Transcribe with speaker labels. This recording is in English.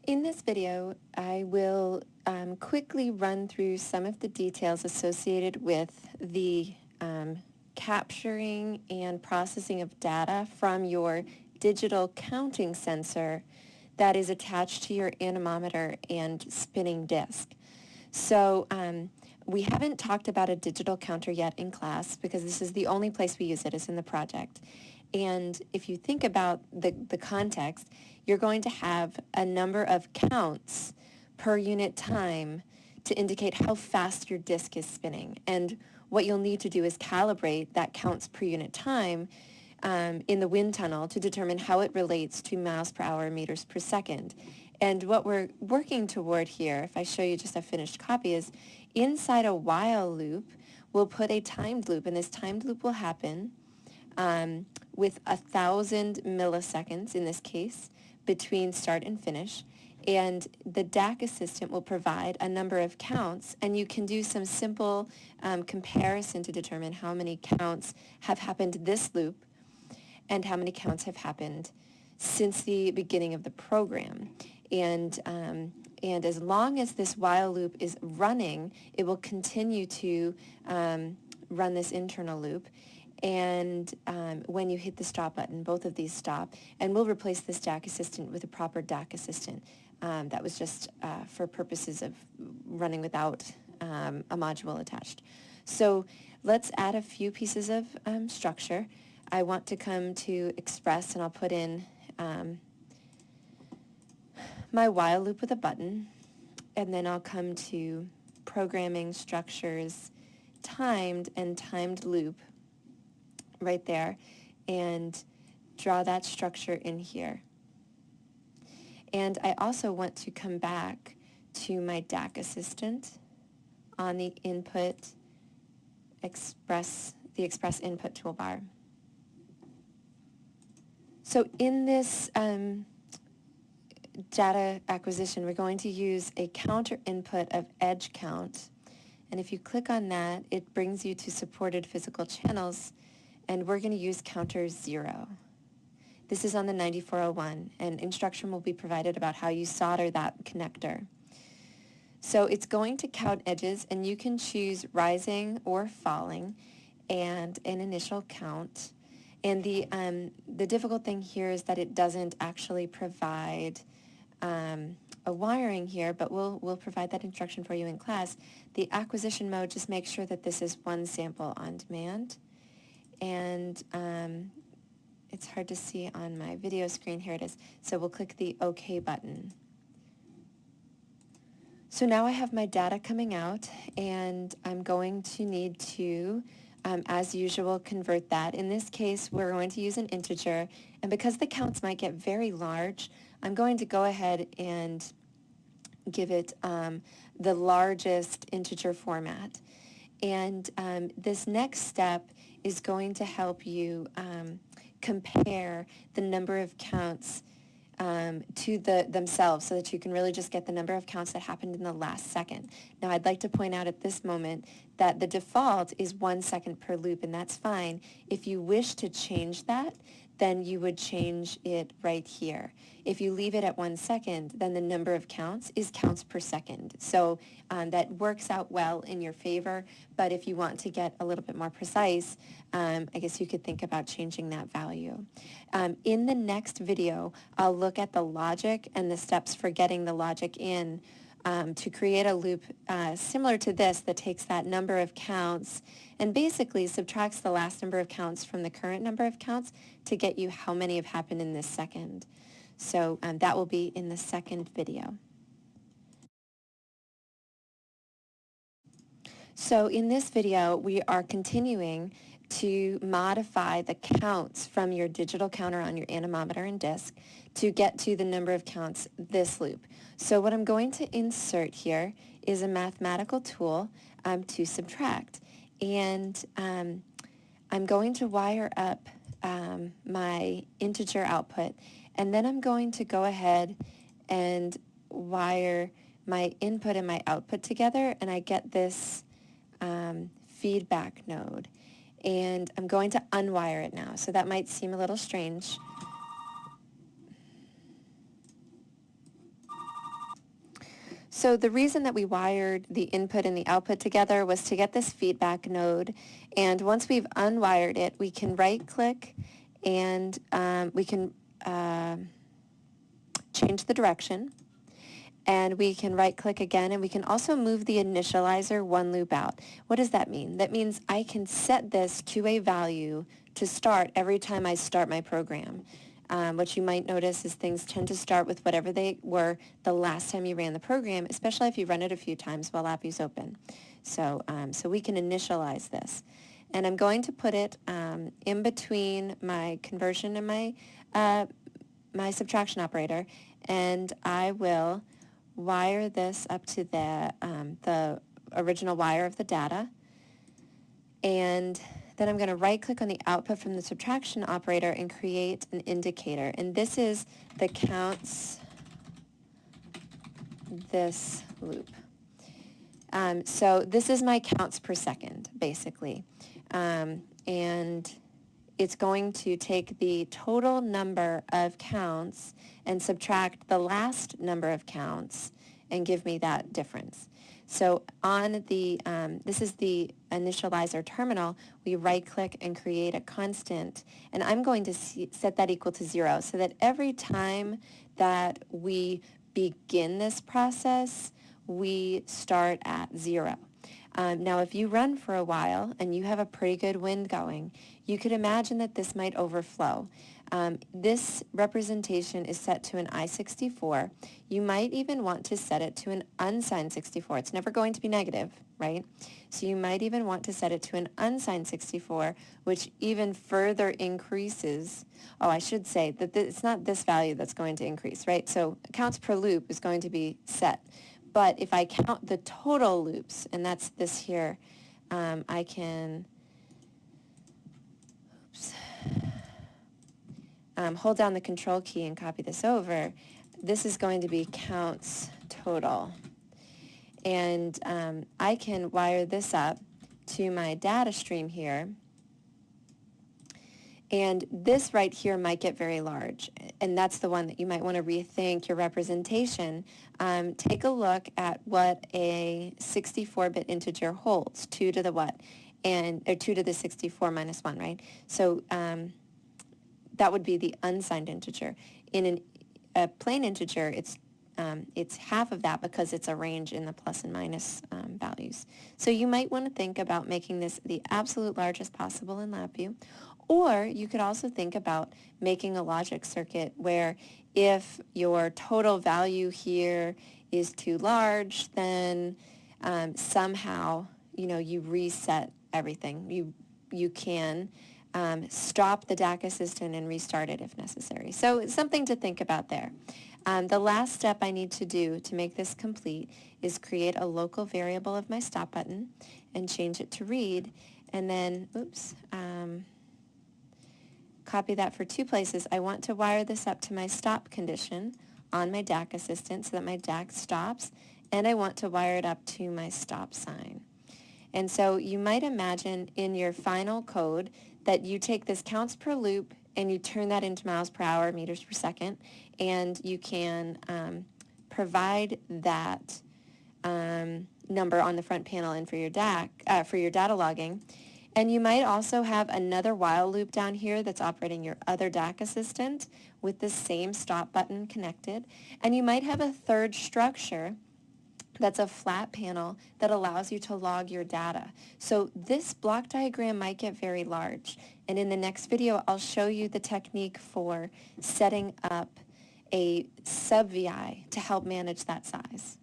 Speaker 1: In this video, I will quickly run through some of the details associated with the capturing and processing of data from your digital counting sensor that is attached to your anemometer and spinning disc. So we haven't talked about a digital counter yet in class because this is the only place we use it is in the project. And if you think about the context, you're going to have a number of counts per unit time to indicate how fast your disk is spinning. And what you'll need to do is calibrate that counts per unit time in the wind tunnel to determine how it relates to miles per hour, meters per second. And what we're working toward here, if I show you just a finished copy, is inside a while loop, we'll put a timed loop, and this timed loop will happen with 1,000 milliseconds, in this case, between start and finish. And the DAC assistant will provide a number of counts, and you can do some simple comparison to determine how many counts have happened this loop and how many counts have happened since the beginning of the program. And as long as this while loop is running, it will continue to run this internal loop. And when you hit the stop button, both of these stop, and we'll replace this DAC assistant with a proper DAC assistant. That was just for purposes of running without a module attached. So let's add a few pieces of structure. I want to come to express, and I'll put in my while loop with a button, and then I'll come to programming structures, timed and timed loop right there, and draw that structure in here. And I also want to come back to my DAC assistant on the input the express input toolbar. So in this data acquisition, we're going to use a counter input of edge count. And if you click on that, it brings you to supported physical channels, and we're going to use counter 0. This is on the 9401, and instruction will be provided about how you solder that connector. So it's going to count edges, and you can choose rising or falling and an initial count. And the difficult thing here is that it doesn't actually provide a wiring here, but we'll provide that instruction for you in class. The acquisition mode, just make sure that this is one sample on demand. And it's hard to see on my video screen. Here it is. So we'll click the OK button. So now I have my data coming out, and I'm going to need to, as usual, convert that. In this case, we're going to use an integer, and because the counts might get very large, I'm going to go ahead and give it the largest integer format. And this next step is going to help you compare the number of counts to themselves so that you can really just get the number of counts that happened in the last second. Now, I'd like to point out at this moment that the default is 1 second per loop, and that's fine. If you wish to change that, then you would change it right here. If you leave it at 1 second, then the number of counts is counts per second. So that works out well in your favor, but if you want to get a little bit more precise, I guess you could think about changing that value. In the next video, I'll look at the logic and the steps for getting the logic in to create a loop similar to this that takes that number of counts and basically subtracts the last number of counts from the current number of counts to get you how many have happened in this second. So that will be in the second video. So in this video, we are continuing to modify the counts from your digital counter on your anemometer and disk to get to the number of counts this loop. So what I'm going to insert here is a mathematical tool to subtract. And I'm going to wire up my integer output, and then I'm going to go ahead and wire my input and my output together, and I get this feedback node. And I'm going to unwire it now. So that might seem a little strange. So the reason that we wired the input and the output together was to get this feedback node. And once we've unwired it, we can right-click and we can change the direction. And we can right-click again, and we can also move the initializer one loop out. What does that mean? That means I can set this to a value to start every time I start my program. What you might notice is things tend to start with whatever they were the last time you ran the program, especially if you run it a few times while LabVIEW's open. So we can initialize this. And I'm going to put it in between my conversion and my subtraction operator, and I will wire this up to the original wire of the data, and then I'm going to right-click on the output from the subtraction operator and create an indicator. And this is the counts this loop. So this is my counts per second, basically. And it's going to take the total number of counts and subtract the last number of counts and give me that difference. So on the, this is the initializer terminal, we right-click and create a constant, and I'm going to set that equal to 0 so that every time that we begin this process, we start at 0. Now, if you run for a while and you have a pretty good wind going, you could imagine that this might overflow. This representation is set to an I64. You might even want to set it to an unsigned 64. It's never going to be negative, right? So you might even want to set it to an unsigned 64, which even further increases. Oh, I should say that it's not this value that's going to increase, right? So counts per loop is going to be set. But if I count the total loops, and that's this here, I can hold down the control key and copy this over. This is going to be counts total. And I can wire this up to my data stream here. And this right here might get very large, and that's the one that you might want to rethink your representation. Take a look at what a 64-bit integer holds, 2 to the what, or 2 to the 64 minus 1, right? So that would be the unsigned integer. In a plain integer, it's half of that because it's a range in the plus and minus values. So you might want to think about making this the absolute largest possible in LabVIEW. Or you could also think about making a logic circuit where if your total value here is too large, then somehow, you reset everything. You can stop the DAC assistant and restart it if necessary. So it's something to think about there. The last step I need to do to make this complete is create a local variable of my stop button and change it to read, and then, copy that for 2 places. I want to wire this up to my stop condition on my DAC assistant so that my DAC stops, and I want to wire it up to my stop sign. And so you might imagine in your final code that you take this counts per loop and you turn that into miles per hour, meters per second, and you can provide that number on the front panel and for your DAC, for your data logging. And you might also have another while loop down here that's operating your other DAC assistant with the same stop button connected. And you might have a third structure that's a flat panel that allows you to log your data. So this block diagram might get very large. And in the next video, I'll show you the technique for setting up a sub-VI to help manage that size.